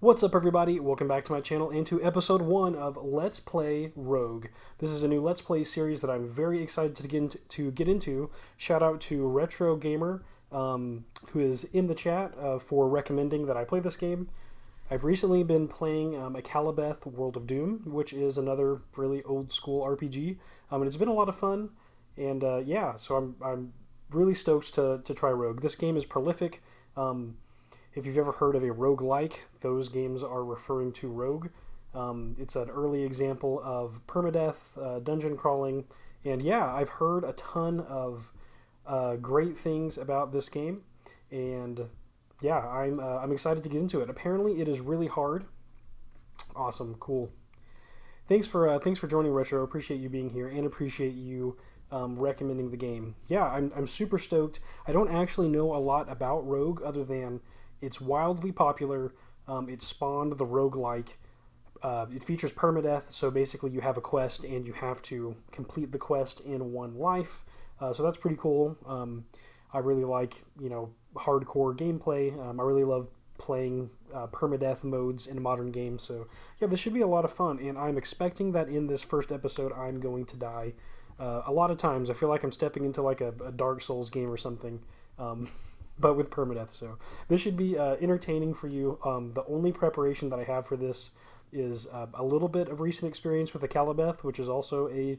What's up, everybody? Welcome back to my channel and to episode 1 of Let's Play Rogue. This is a new Let's Play series that I'm very excited to get into. Shout out to Retro Gamer, who is in the chat for recommending that I play this game. I've recently been playing Akalabeth World of Doom, which is another really old school RPG, and it's been a lot of fun. And yeah, so I'm really stoked to try Rogue. This game is prolific. If you've ever heard of a roguelike, those games are referring to Rogue. It's an early example of permadeath, dungeon crawling, and yeah, I've heard a ton of great things about this game, and yeah, I'm excited to get into it. Apparently, it is really hard. Awesome, cool. Thanks for joining, Retro. Appreciate you being here, and appreciate you recommending the game. Yeah, I'm super stoked. I don't actually know a lot about Rogue other than it's wildly popular. It spawned the roguelike. It features permadeath, so basically you have a quest and you have to complete the quest in one life. So that's pretty cool. I really like, hardcore gameplay. I really love playing permadeath modes in modern games. So yeah, this should be a lot of fun. And I'm expecting that in this first episode I'm going to die a lot of times. I feel like I'm stepping into like a Dark Souls game or something. But with permadeath, so this should be entertaining for you. The only preparation that I have for this is a little bit of recent experience with Akalabeth, which is also a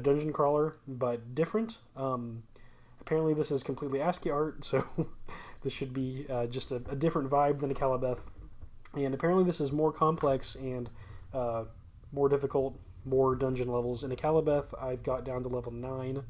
dungeon crawler, but different. Apparently this is completely ASCII art, so this should be just a different vibe than Akalabeth. And apparently this is more complex and more difficult, more dungeon levels. In Akalabeth, I've got down to level 9,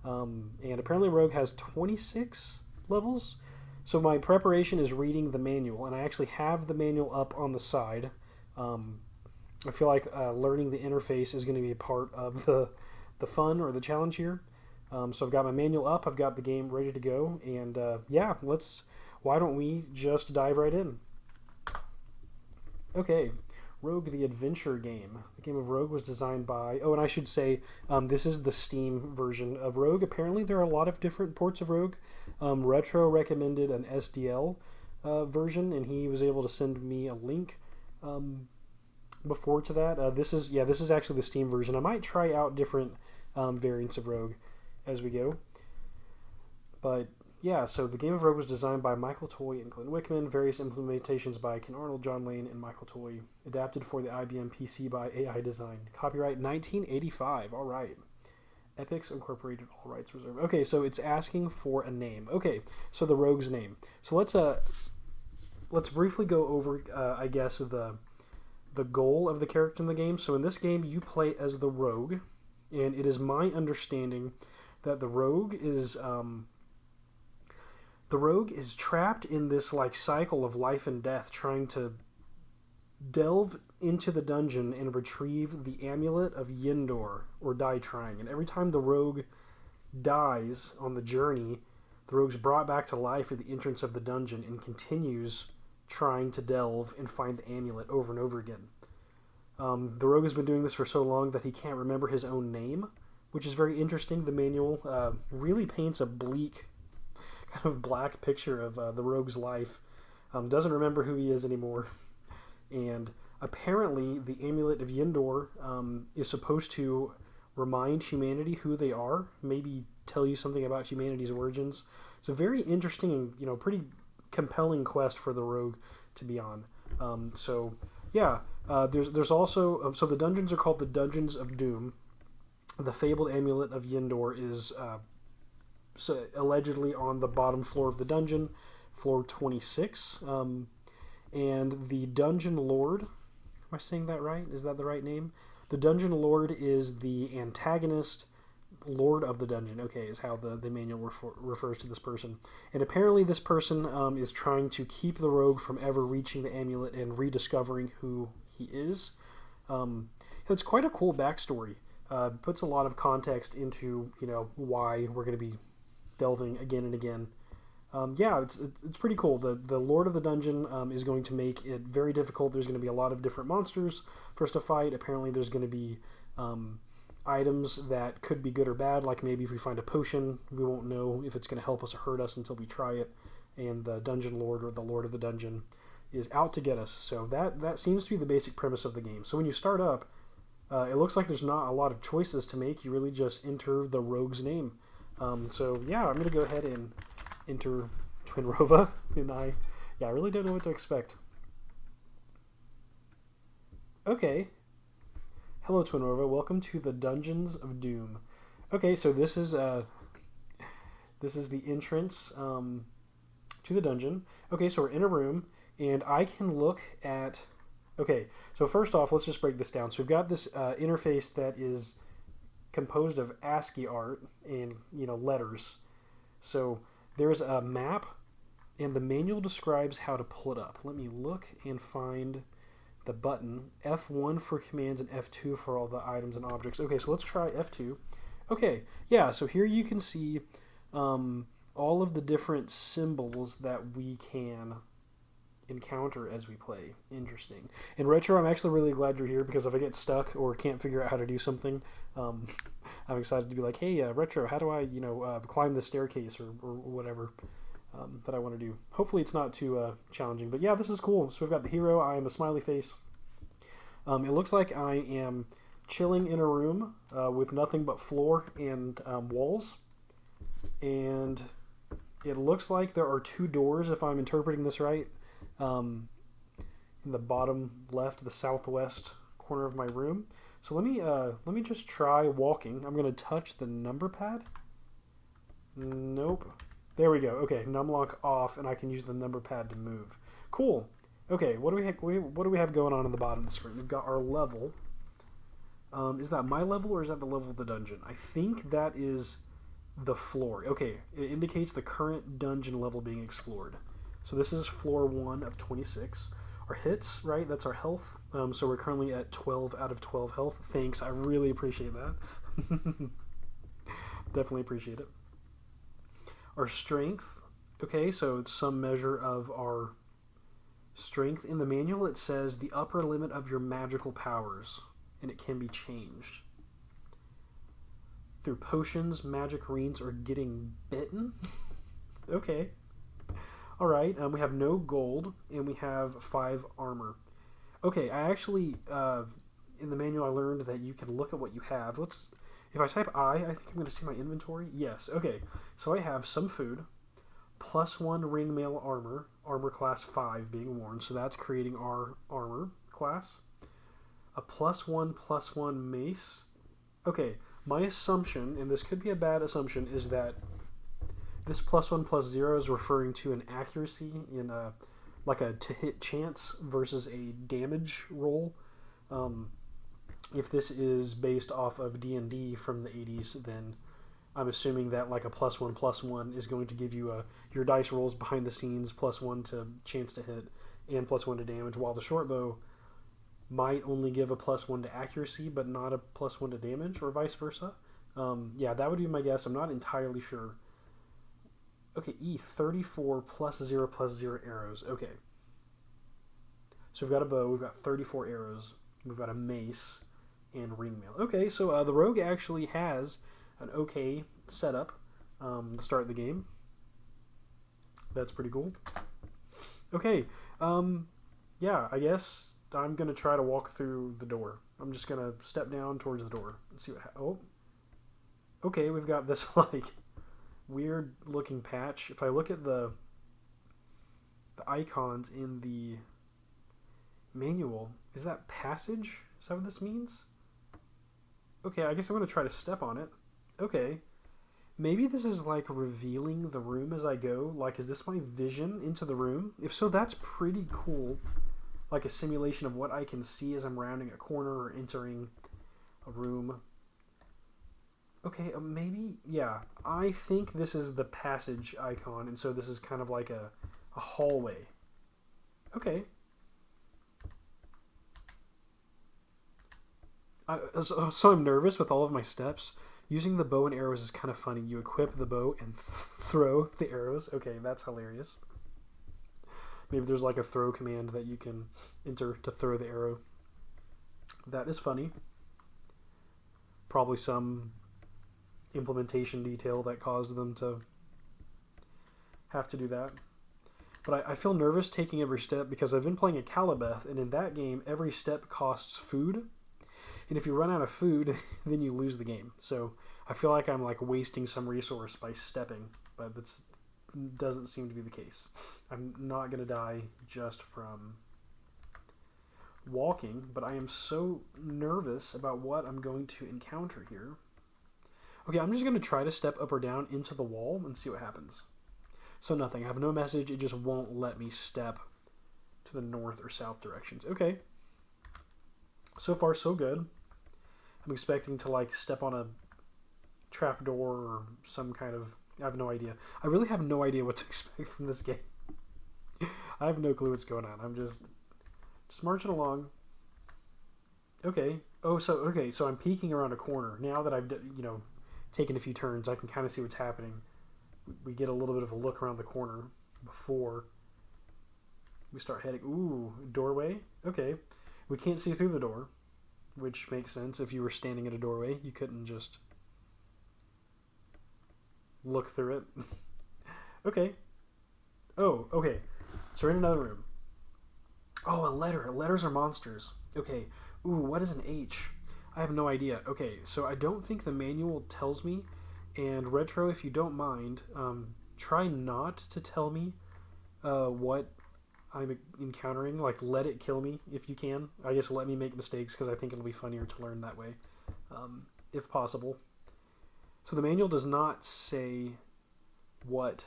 and apparently Rogue has 26 levels. So my preparation is reading the manual, and I actually have the manual up on the side. I feel like learning the interface is going to be a part of the fun or the challenge here. So I've got my manual up, I've got the game ready to go, and yeah, why don't we just dive right in? Okay, Rogue the Adventure game. The game of Rogue was designed by... Oh, and I should say, this is the Steam version of Rogue. Apparently there are a lot of different ports of Rogue. Retro recommended an SDL version, and he was able to send me a link before to that. This is actually the Steam version. I might try out different variants of Rogue as we go. But yeah, so the game of Rogue was designed by Michael Toy and Glenn Wickman, various implementations by Ken Arnold, John Lane, and Michael Toy, adapted for the IBM PC by AI Design. Copyright 1985, all right. Epics Incorporated, all rights reserved. Okay, so it's asking for a name. Okay, so the Rogue's name. So let's briefly go over, I guess, the goal of the character in the game. So in this game, you play as the Rogue, and it is my understanding that the Rogue is trapped in this like cycle of life and death, trying to delve into the dungeon and retrieve the Amulet of Yendor, or die trying. And every time the Rogue dies on the journey, the Rogue's brought back to life at the entrance of the dungeon and continues trying to delve and find the amulet over and over again. The Rogue has been doing this for so long that he can't remember his own name, which is very interesting. The manual really paints a bleak, kind of black picture of the Rogue's life. Doesn't remember who he is anymore. And apparently the Amulet of Yendor is supposed to remind humanity who they are, maybe tell you something about humanity's origins. It's a very interesting and pretty compelling quest for the Rogue to be on. So yeah, there's also so the dungeons are called the Dungeons of Doom. The fabled Amulet of Yendor is allegedly on the bottom floor of the dungeon, floor 26. And the Dungeon Lord, am I saying that right? Is that the right name? The Dungeon Lord is the antagonist, Lord of the Dungeon, okay, is how the manual refers to this person. And apparently this person is trying to keep the Rogue from ever reaching the amulet and rediscovering who he is. It's quite a cool backstory. Puts a lot of context into, why we're going to be delving again and again. Yeah, it's pretty cool. The Lord of the Dungeon is going to make it very difficult. There's going to be a lot of different monsters for us to fight. Apparently there's going to be items that could be good or bad, like maybe if we find a potion, we won't know if it's going to help us or hurt us until we try it. And the Dungeon Lord, or the Lord of the Dungeon, is out to get us. So that seems to be the basic premise of the game. So when you start up, it looks like there's not a lot of choices to make. You really just enter the rogue's name. So yeah, I'm gonna go ahead and enter Twinrova, and I really don't know what to expect. Okay. Hello, Twinrova. Welcome to the Dungeons of Doom. Okay, so this is the entrance to the dungeon. Okay, so we're in a room, and I can look at... Okay, so first off, let's just break this down. So we've got this interface that is composed of ASCII art and, letters. So there's a map, and the manual describes how to pull it up. Let me look and find the button. F1 for commands and F2 for all the items and objects. Okay, so let's try F2. Okay, yeah, so here you can see all of the different symbols that we can encounter as we play. Interesting. And Retro, I'm actually really glad you're here, because if I get stuck or can't figure out how to do something, I'm excited to be like, hey, Retro, how do I, climb the staircase or whatever that I want to do. Hopefully it's not too challenging. But yeah, this is cool. So we've got the hero. I am a smiley face. It looks like I am chilling in a room with nothing but floor and walls. And it looks like there are 2 doors, if I'm interpreting this right. In the bottom left, the southwest corner of my room. So let me just try walking. I'm gonna touch the number pad. Nope. There we go. Okay, numlock off, and I can use the number pad to move. Cool. Okay, what do we have going on in the bottom of the screen? We've got our level. Is that my level, or is that the level of the dungeon? I think that is the floor. Okay, it indicates the current dungeon level being explored. So this is floor 1 of 26. Our hits, right? That's our health. So we're currently at 12 out of 12 health. Thanks. I really appreciate that. Definitely appreciate it. Our strength. Okay, so it's some measure of our strength. In the manual, it says the upper limit of your magical powers, and it can be changed through potions, magic runes, or getting bitten. Okay. All right, we have no gold, and we have 5 armor. Okay, I actually, in the manual, I learned that you can look at what you have. If I type I think I'm going to see my inventory. Yes, okay. So I have some food, +1 ringmail armor class 5 being worn, so that's creating our armor class. A +1/+1 mace. Okay, my assumption, and this could be a bad assumption, is that this +1/+0 is referring to an accuracy in like a to hit chance versus a damage roll. If this is based off of D&D from the 80s, then I'm assuming that like a +1/+1 is going to give you your dice rolls behind the scenes, +1 to chance to hit and +1 to damage, while the short bow might only give a +1 to accuracy but not a +1 to damage, or vice versa. Yeah, that would be my guess. I'm not entirely sure. Okay, 34 +0/+0 arrows. Okay. So we've got a bow, we've got 34 arrows, we've got a mace, and ringmail. Okay, so the rogue actually has an okay setup to start the game. That's pretty cool. Okay, yeah, I guess I'm going to try to walk through the door. I'm just going to step down towards the door and see what oh. Okay, we've got this, like, weird looking patch. If I look at the icons in the manual, is that passage? Is that what this means? Okay, I guess I'm going to try to step on it. Okay. Maybe this is like revealing the room as I go. Like, is this my vision into the room? If so, that's pretty cool. Like a simulation of what I can see as I'm rounding a corner or entering a room. Okay, maybe, yeah. I think this is the passage icon, and so this is kind of like a hallway. Okay. So I'm nervous with all of my steps. Using the bow and arrows is kind of funny. You equip the bow and throw the arrows. Okay, that's hilarious. Maybe there's like a throw command that you can enter to throw the arrow. That is funny. Probably some implementation detail that caused them to have to do that. But I feel nervous taking every step because I've been playing a Calibeth, and in that game, every step costs food. And if you run out of food, then you lose the game. So I feel like I'm like wasting some resource by stepping, but that doesn't seem to be the case. I'm not going to die just from walking, but I am so nervous about what I'm going to encounter here. Okay, I'm just going to try to step up or down into the wall and see what happens. So nothing. I have no message. It just won't let me step to the north or south directions. Okay. So far, so good. I'm expecting to like step on a trapdoor or some kind of... I have no idea. I really have no idea what to expect from this game. I have no clue what's going on. I'm just marching along. Okay. Oh, so I'm peeking around a corner. Now that I've, taken a few turns, I can kind of see what's happening. We get a little bit of a look around the corner before we start heading. Ooh, doorway. Okay. We can't see through the door, which makes sense. If you were standing at a doorway, you couldn't just look through it. Okay. Oh, okay. So we're in another room. Oh, a letter. Letters are monsters. Okay. Ooh, what is an H? I have no idea. Okay, so I don't think the manual tells me. And Retro, if you don't mind, try not to tell me what I'm encountering. Like, let it kill me if you can. I guess let me make mistakes because I think it'll be funnier to learn that way, if possible. So the manual does not say what...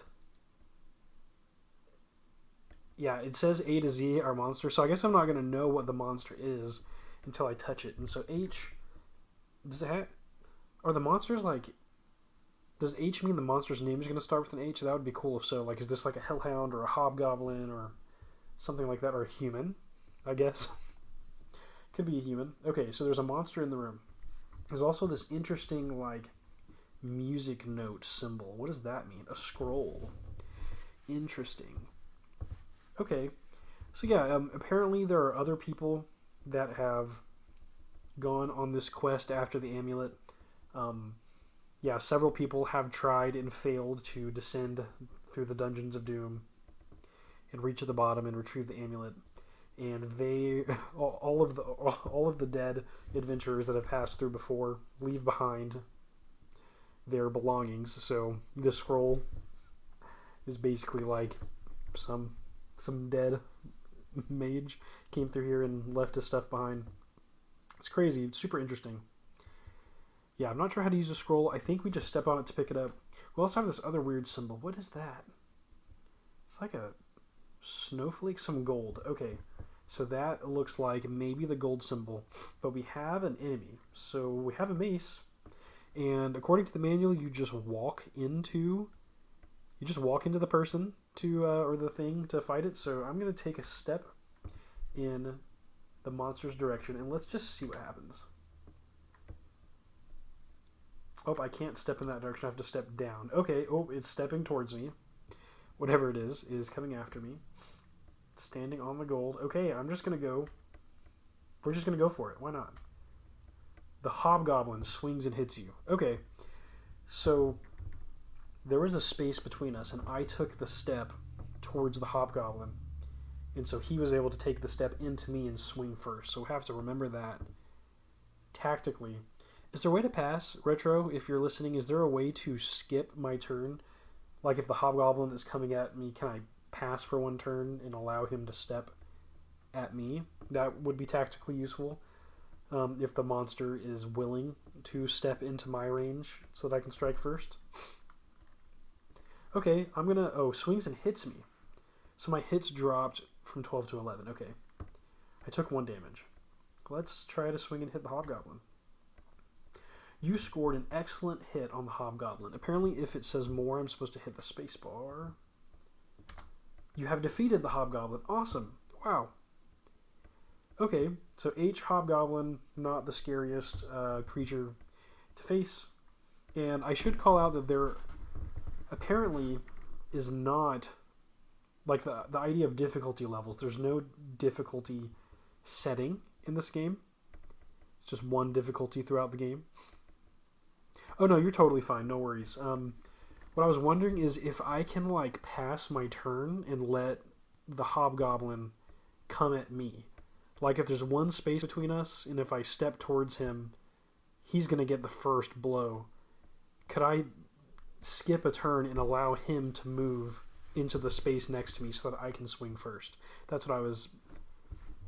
Yeah, it says A to Z are monsters, so I guess I'm not going to know what the monster is until I touch it. And so H... Does it have... Are the monsters like... Does H mean the monster's name is going to start with an H? That would be cool if so. Like, is this like a hellhound or a hobgoblin or something like that? Or a human, I guess. Could be a human. Okay, so there's a monster in the room. There's also this interesting, like, music note symbol. What does that mean? A scroll. Interesting. Okay. So yeah, apparently there are other people that have gone on this quest after the amulet. Yeah, several people have tried and failed to descend through the dungeons of doom and reach at the bottom and retrieve the amulet. And they, all of the dead adventurers that have passed through before, leave behind their belongings. So this scroll is basically like some dead mage came through here and left his stuff behind. It's crazy. It's super interesting. Yeah, I'm not sure how to use a scroll. I think we just step on it to pick it up. We also have this other weird symbol. What is that? It's like a snowflake, some gold. Okay, so that looks like maybe the gold symbol. But we have an enemy. So we have a mace. And according to the manual, you just walk into the person to or the thing to fight it. So I'm going to take a step in the monster's direction, and let's just see what happens. Oh, I can't step in that direction. I have to step down. Okay, oh, it's stepping towards me. Whatever it is coming after me. Standing on the gold. Okay, I'm just going to go. We're just going to go for it. Why not? The hobgoblin swings and hits you. Okay, so there was a space between us, and I took the step towards the hobgoblin. And so he was able to take the step into me and swing first. So we have to remember that tactically. Is there a way to pass, Retro, if you're listening? Is there a way to skip my turn? Like if the hobgoblin is coming at me, can I pass for one turn and allow him to step at me? That would be tactically useful. If the monster is willing to step into my range so that I can strike first. Okay, I'm going to... Oh, swings and hits me. So my hits dropped from 12 to 11. Okay. I took 1 damage. Let's try to swing and hit the hobgoblin. You scored an excellent hit on the hobgoblin. Apparently, if it says more, I'm supposed to hit the space bar. You have defeated the hobgoblin. Awesome. Wow. Okay, so H, hobgoblin, not the scariest creature to face. And I should call out that there apparently is not... Like the idea of difficulty levels, there's no difficulty setting in this game. It's just 1 difficulty throughout the game. Oh no, you're totally fine. No worries. What I was wondering is if I can like pass my turn and let the hobgoblin come at me. Like if there's one space between us, and if I step towards him, he's gonna get the first blow. Could I skip a turn and allow him to move into the space next to me so that I can swing first? That's what I was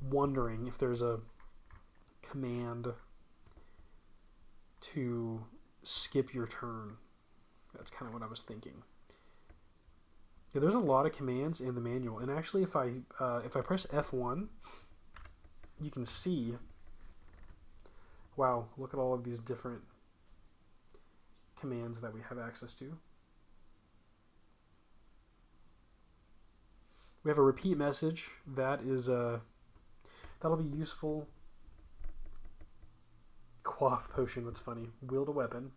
wondering, if there's a command to skip your turn. That's kind of what I was thinking. Yeah, there's a lot of commands in the manual, and actually if I press F1, you can see, wow, look at all of these different commands that we have access to. We have a repeat message. That is that'll be useful. Quaff potion, that's funny. Wield a weapon.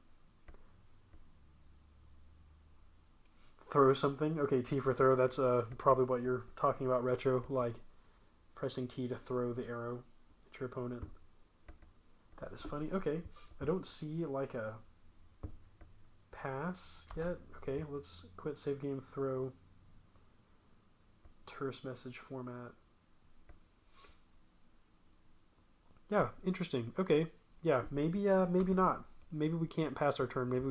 Throw something. Okay, T for throw. That's probably what you're talking about, Retro. Like pressing T to throw the arrow at your opponent. That is funny. Okay, I don't see like a pass yet. Okay, let's quit save game, throw. Terse message format. Yeah, interesting. Okay, yeah, maybe not. Maybe we can't pass our turn. Maybe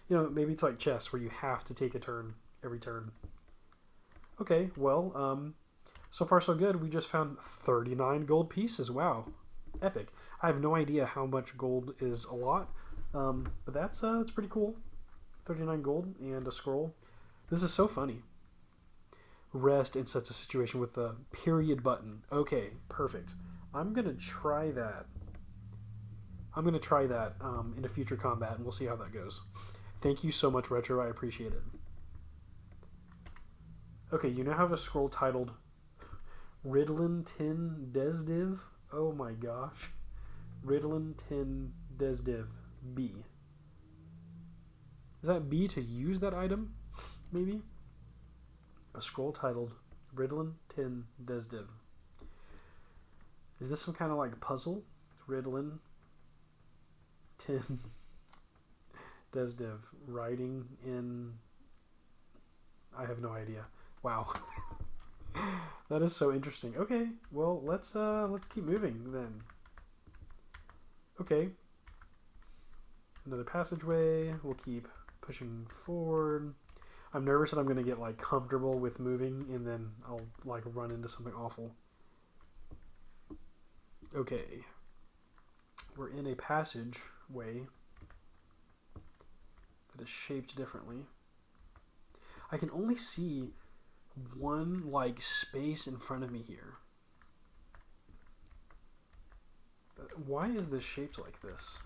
we, maybe it's like chess where you have to take a turn every turn. Okay, well, so far so good. We just found 39 gold pieces. Wow, epic. I have no idea how much gold is a lot, but that's pretty cool. 39 gold and a scroll. This is so funny. Rest in such a situation with the period button. Okay, perfect. I'm gonna try that. In a future combat, and we'll see how that goes. Thank you so much, Retro. I appreciate it. Okay, you now have a scroll titled Riddlin Tin Desdiv. Oh my gosh. Riddlin Tin Desdiv B. Is that B to use that item? Maybe? A scroll titled Riddlin Tin Desdiv. Is this some kind of like puzzle? Riddlin Tin Desdiv. Writing in... I have no idea. Wow. That is so interesting. Okay, well, let's keep moving then. Okay. Another passageway. We'll keep pushing forward. I'm nervous that I'm going to get like comfortable with moving and then I'll like run into something awful. Okay. We're in a passageway that is shaped differently. I can only see one like space in front of me here. Why is this shaped like this?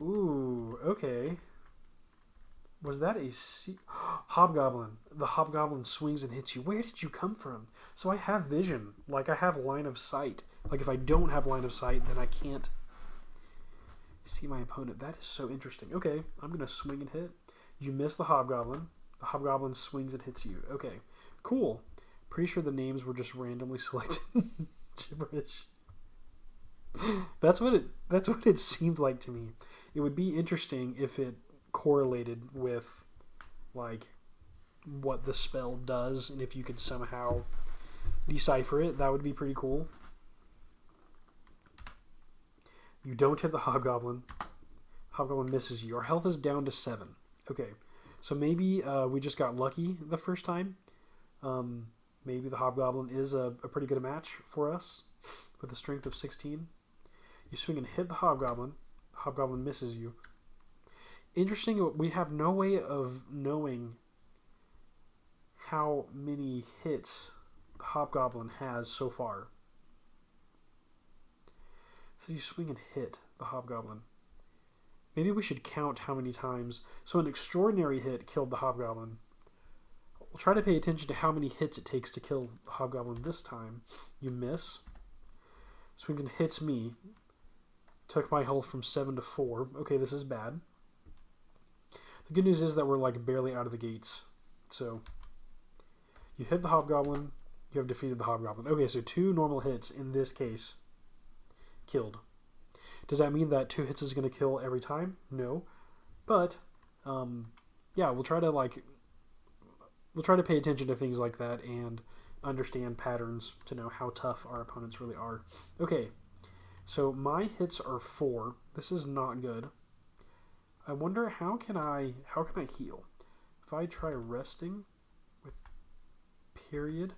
Ooh, okay. Was that a hobgoblin? The hobgoblin swings and hits you. Where did you come from? So I have vision. Like, I have line of sight. Like, if I don't have line of sight, then I can't see my opponent. That is so interesting. Okay, I'm going to swing and hit. You miss the hobgoblin. The hobgoblin swings and hits you. Okay, cool. Pretty sure the names were just randomly selected. Gibberish. That's what it seemed like to me. It would be interesting if it correlated with like what the spell does, and if you could somehow decipher it, that would be pretty cool. You don't hit the hobgoblin. Hobgoblin misses you. Our health is down to 7. Okay, so maybe we just got lucky the first time. Maybe the hobgoblin is a pretty good match for us with a strength of 16. You swing and hit the hobgoblin. The hobgoblin misses you. Interesting, we have no way of knowing how many hits the hobgoblin has so far. So you swing and hit the hobgoblin. Maybe we should count how many times. So an extraordinary hit killed the hobgoblin. We'll try to pay attention to how many hits it takes to kill the hobgoblin this time. You miss. Swings and hits me. Took my health from 7 to 4. Okay, this is bad. The good news is that we're like barely out of the gates. So you hit the hobgoblin. You have defeated the hobgoblin. Okay, so 2 normal hits in this case. Killed. Does that mean that 2 hits is going to kill every time? No. But yeah, we'll try to pay attention to things like that and understand patterns to know how tough our opponents really are. Okay, so my hits are 4. This is not good. I wonder how can I heal? If I try resting with period.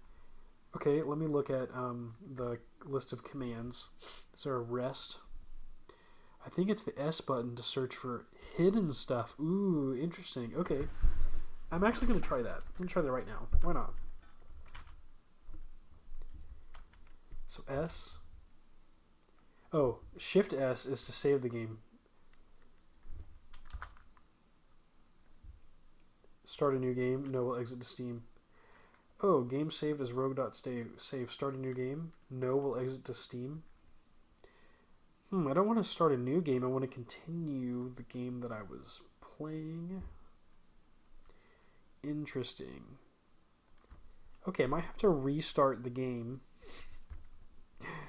Okay, let me look at the list of commands. Is there a rest? I think it's the S button to search for hidden stuff. Ooh, interesting. Okay. I'm actually going to try that. I'm going to try that right now. Why not? So S. Oh, Shift S is to save the game. Start a new game. No, we'll exit to Steam. Oh, game saved as rogue.save. Start a new game. No, we'll exit to Steam. I don't want to start a new game. I want to continue the game that I was playing. Interesting. Okay, I might have to restart the game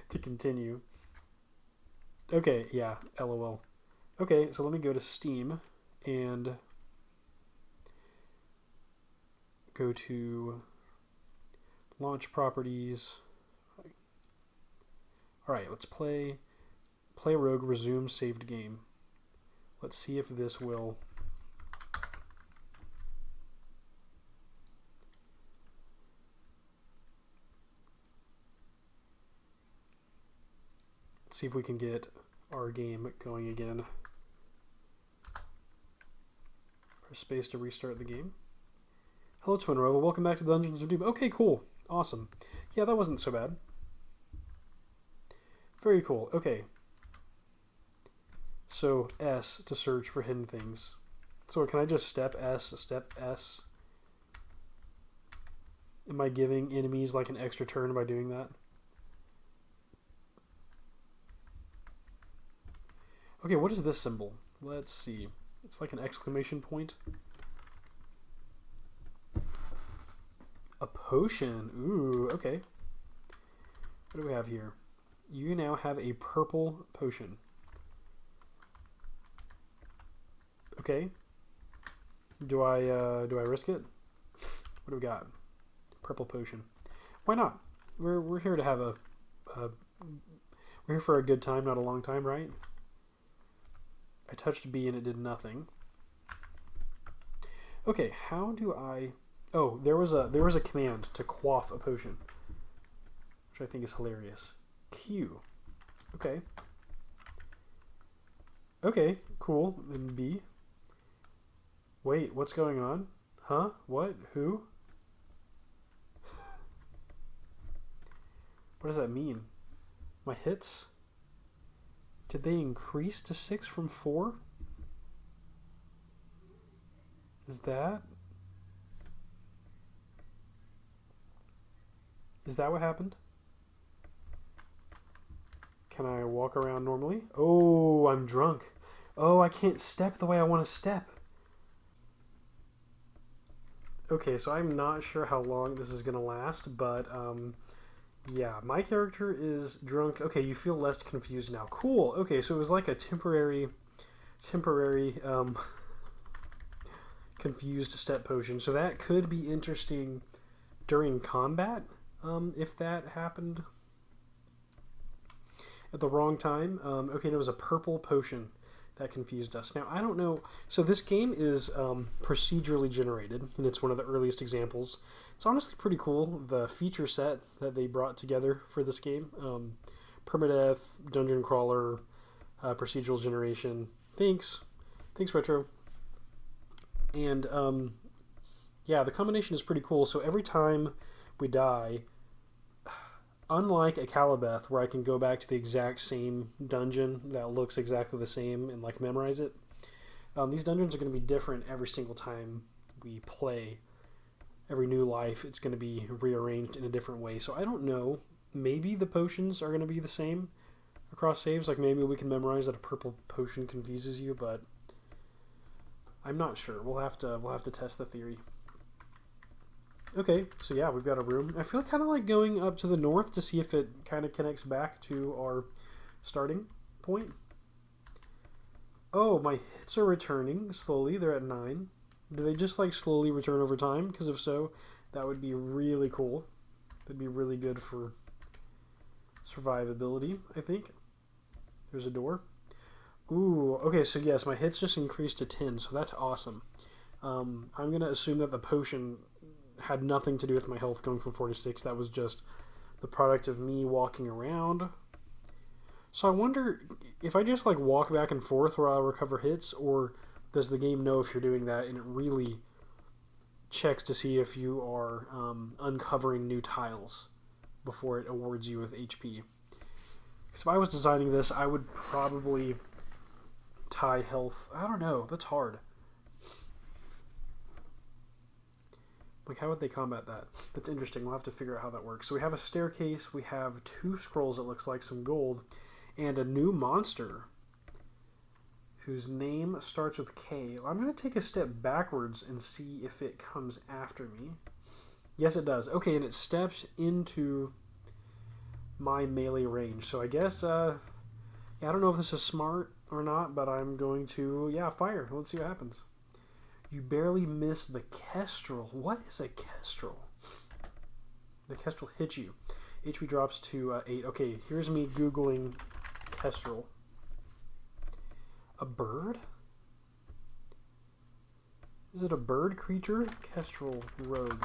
to continue. Okay, yeah, LOL. Okay, so let me go to Steam and go to launch properties. Alright, let's play Rogue, resume saved game. Let's see if this will... Let's see if we can get our game going again. Press space to restart the game. Hello, Twin Rover. Welcome back to Dungeons of Doom. Okay, cool. Awesome. Yeah, that wasn't so bad. Very cool. Okay. So, S to search for hidden things. So, can I just step S? Am I giving enemies like an extra turn by doing that? Okay, what is this symbol? Let's see. It's like an exclamation point. A potion. Ooh, okay. What do we have here? You now have a purple potion. Okay. Do I risk it? What do we got? Purple potion. Why not? We're here to have we're here for a good time, not a long time, right? I touched B and it did nothing. Okay, how do I... Oh, there was a command to quaff a potion, which I think is hilarious. Q. Okay. Okay, cool. Then B. Wait, what's going on? Huh? What? Who? What does that mean? My hits? Did they increase to 6 from 4? Is that what happened? Can I walk around normally? Oh, I'm drunk. Oh, I can't step the way I want to step. Okay, so I'm not sure how long this is going to last, but yeah, my character is drunk. Okay, you feel less confused now. Cool. Okay, so it was like a temporary confused step potion. So that could be interesting during combat, if that happened at the wrong time. Okay, there was a purple potion that confused us. Now, I don't know. So this game is procedurally generated, and it's one of the earliest examples. It's honestly pretty cool, the feature set that they brought together for this game. Permadeath, dungeon crawler, procedural generation. Thanks, Retro. And yeah, the combination is pretty cool. So every time we die, unlike a Calibeth, where I can go back to the exact same dungeon that looks exactly the same and like memorize it, these dungeons are going to be different every single time we play. Every new life, it's going to be rearranged in a different way. So I don't know. Maybe the potions are going to be the same across saves. Like maybe we can memorize that a purple potion confuses you, but I'm not sure. We'll have to test the theory. Okay, so yeah, we've got a room. I feel kind of like going up to the north to see if it kind of connects back to our starting point. Oh, my hits are returning slowly. They're at 9. Do they just like slowly return over time? Because if so, that would be really cool. That'd be really good for survivability, I think. There's a door. Ooh, okay, so yes, my hits just increased to 10, so that's awesome. I'm going to assume that the potion had nothing to do with my health going from 4 to 6. That was just the product of me walking around. So I wonder if I just like walk back and forth where I'll recover hits, or does the game know if you're doing that and it really checks to see if you are uncovering new tiles before it awards you with HP. Because if I was designing this, I would probably tie health. I don't know. That's hard. Like, how would they combat that? That's interesting. We'll have to figure out how that works. So we have a staircase. We have 2 scrolls, it looks like, some gold, and a new monster whose name starts with K. I'm going to take a step backwards and see if it comes after me. Yes, it does. Okay, and it steps into my melee range. So I guess, yeah, I don't know if this is smart or not, but I'm going to, yeah, fire. Let's see what happens. You barely missed the kestrel. What is a kestrel? The kestrel hits you. HP drops to 8. Okay, here's me Googling kestrel. A bird? Is it a bird creature? Kestrel rogue.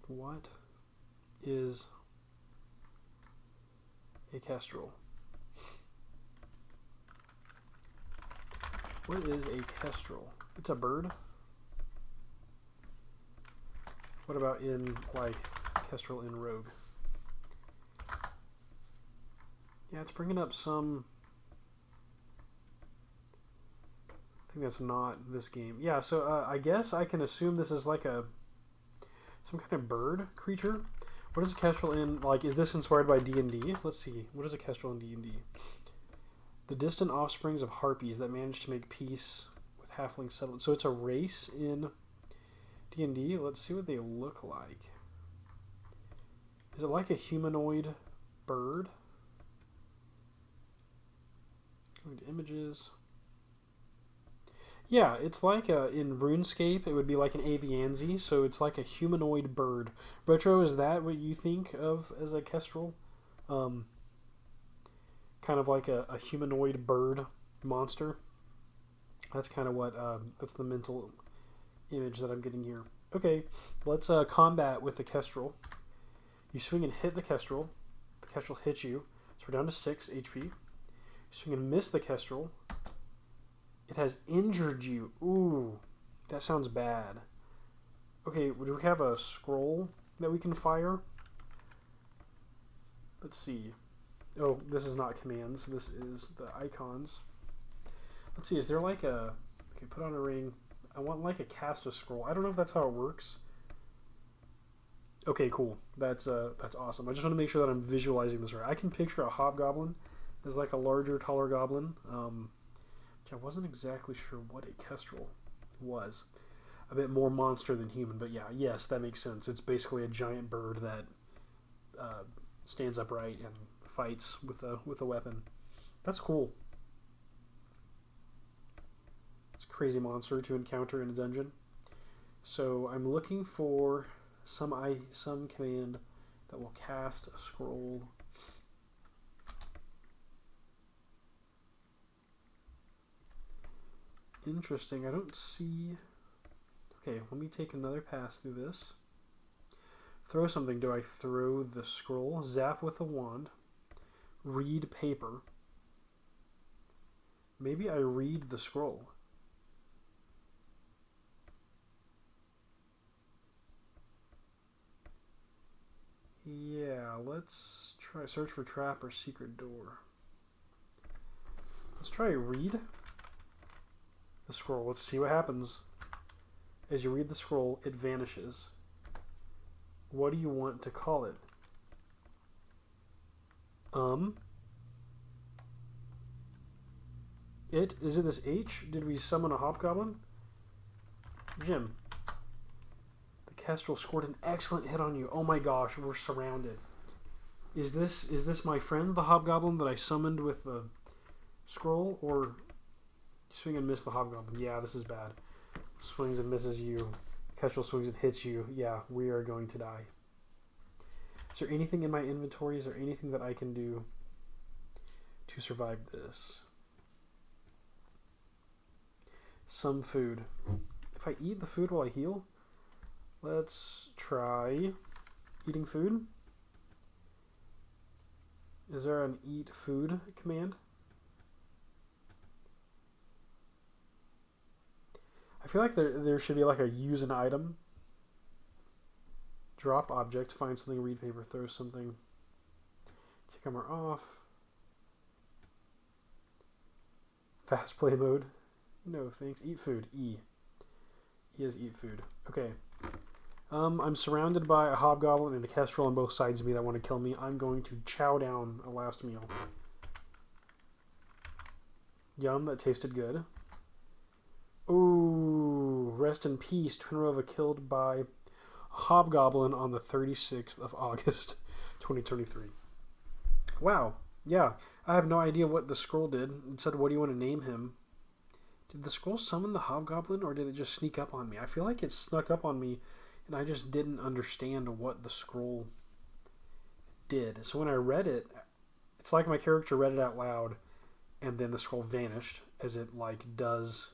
What is a kestrel? What is a kestrel? It's a bird. What about in, like, kestrel in rogue? Yeah, it's bringing up some... I think that's not this game. Yeah, so I guess I can assume this is like some kind of bird creature. What is a kestrel in, like, is this inspired by D&D? Let's see. What is a kestrel in D&D? The distant offsprings of harpies that manage to make peace with halfling settlements. So it's a race in D&D. Let's see what they look like. Is it like a humanoid bird? Going to images. Yeah, it's like in RuneScape, it would be like an avianzi, so it's like a humanoid bird. Retro, is that what you think of as a kestrel? Kind of like a humanoid bird monster. That's kind of what, that's the mental image that I'm getting here. Okay, let's combat with the kestrel. You swing and hit the kestrel. The kestrel hits you. So we're down to 6 HP. You swing and miss the kestrel. It has injured you. Ooh, that sounds bad. Okay, do we have a scroll that we can fire? Let's see. Oh, this is not commands. This is the icons. Let's see. Is there like a... Okay, put on a ring. I want like a cast a scroll. I don't know if that's how it works. Okay, cool. That's awesome. I just want to make sure that I'm visualizing this right. I can picture a hobgoblin as like a larger, taller goblin. Which I wasn't exactly sure what a kestrel was. A bit more monster than human, but yeah, yes, that makes sense. It's basically a giant bird that stands upright and fights with a weapon. That's cool. It's a crazy monster to encounter in a dungeon. So I'm looking for some command that will cast a scroll. Interesting. I don't see... Okay, let me take another pass through this. Throw something. Do I throw the scroll? Zap with a wand. Read paper. Maybe I read the scroll. Yeah, let's try search for trap or secret door. Let's try read the scroll. Let's see what happens. As you read the scroll, it vanishes. What do you want to call it? Is it this H? Did we summon a hobgoblin? Jim. The kestrel scored an excellent hit on you. Oh my gosh, we're surrounded. Is this my friend, the hobgoblin that I summoned with the scroll, or swing and miss the hobgoblin? Yeah, this is bad. Swings and misses you. Kestrel swings and hits you. Yeah, we are going to die. Is there anything in my inventory? Is there anything that I can do to survive this? Some food. If I eat the food while I heal, let's try eating food. Is there an eat food command? I feel like there should be like a use an item. Drop object, find something, read paper, throw something. Take armor off. Fast play mode. No thanks. Eat food. E. E is eat food. Okay. I'm surrounded by a hobgoblin and a kestrel on both sides of me that want to kill me. I'm going to chow down a last meal. Yum, that tasted good. Ooh, rest in peace. Twinrova killed by a hobgoblin on the 36th of August, 2023. Wow. Yeah, I have no idea what the scroll did. It said, what do you want to name him? Did the scroll summon the hobgoblin, or did it just sneak up on me? I feel like it snuck up on me, and I just didn't understand what the scroll did. So when I read it, it's like my character read it out loud, and then the scroll vanished, as it does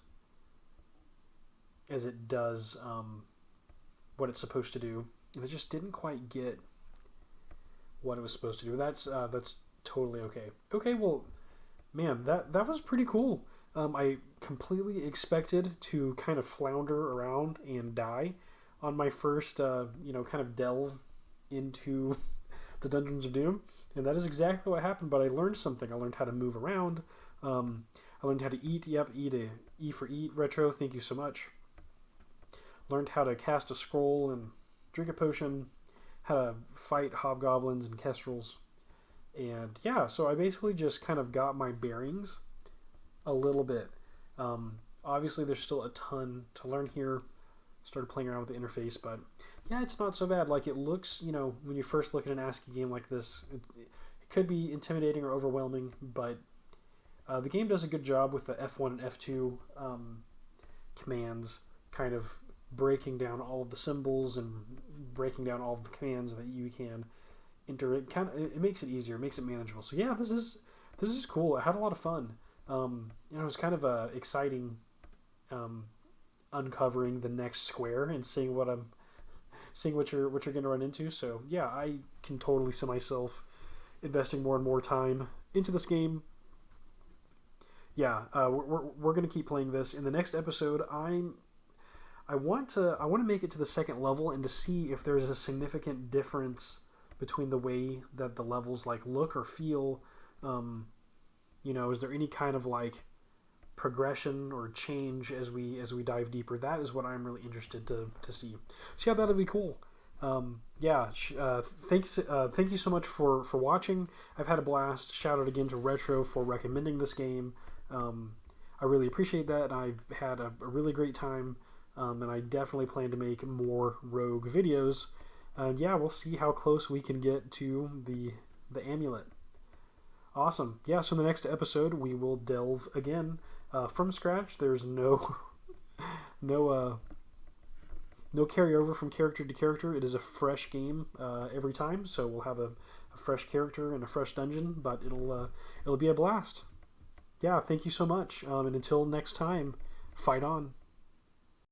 what it's supposed to do. And I just didn't quite get what it was supposed to do. That's totally okay. Okay, well, man, that was pretty cool. I completely expected to kind of flounder around and die on my first, kind of delve into the Dungeons of Doom, and that is exactly what happened. But I learned something. I learned how to move around. I learned how to eat. Yep, E for eat. Retro, thank you so much. Learned how to cast a scroll and drink a potion. How to fight hobgoblins and kestrels. And yeah, so I basically just kind of got my bearings a little bit. Obviously, there's still a ton to learn here. Started playing around with the interface, but yeah, it's not so bad. Like, it looks, when you first look at an ASCII game like this, it could be intimidating or overwhelming, but the game does a good job with the F1 and F2 commands, kind of breaking down all of the symbols and breaking down all of the commands that you can enter. It makes it easier, it makes it manageable. So yeah, this is cool. I had a lot of fun. It was kind of exciting uncovering the next square and seeing what you're going to run into. So yeah, I can totally see myself investing more and more time into this game. Yeah, we're going to keep playing this. In the next episode, I want to make it to the second level and to see if there's a significant difference between the way that the levels look or feel. Is there any kind of progression or change as we dive deeper? That is what I'm really interested to see. So yeah, that'll be cool. Thank you so much for watching. I've had a blast. Shout out again to Retro for recommending this game. I really appreciate that, and I've had a really great time, and I definitely plan to make more Rogue videos. Yeah, we'll see how close we can get to the amulet. Awesome. Yeah, so in the next episode, we will delve again from scratch. There's no carryover from character to character. It is a fresh game every time, so we'll have a fresh character and a fresh dungeon, but it'll be a blast. Yeah, thank you so much, and until next time, fight on.